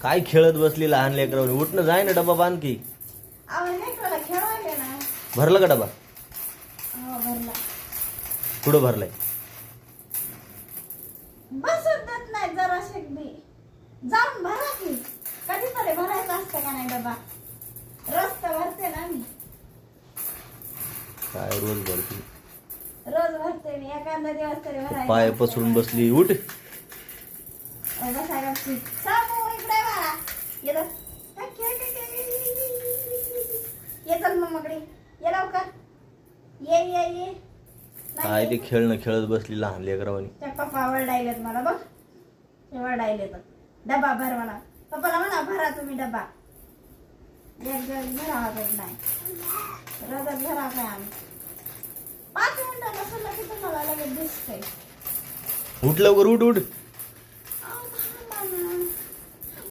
काय खेळत बसली लहान लेकरावर. उठणं जाय ना, डबा बांध की. लेकराला खेळवायले ना. भरला का डबा? हो भरला. कुठं भरलाय? बसत देत नाही जरा बी. जाऊन भरा की. कधीतरी भरायचं असतं का नाही डबा? रस्ता भरते ना मी. काय रोज भरती. रोज भरते मी. एखादा दिवस तरी भरायचं. पाय पसरून बसली. उठ. बसायला सामू इकडे बघा. येतं. येतं मम्माकडे. ये लवकर. ये. काय ते खेळणं खेळत बसली लहान लेकरावानी. त्या पप्पा वरडायलेत मला बघ. ते वरडायले तर. डबा भर मला. पप्पाला म्हणा भरा तुम्ही डबा. एक दिवस भरावा देत नाही. रोजच भरा काय आम्ही. 5 मिनिटं बसलं की तुम्हाला लगेच दिसतंय. उठ लवकर. उठ. थांबा ना.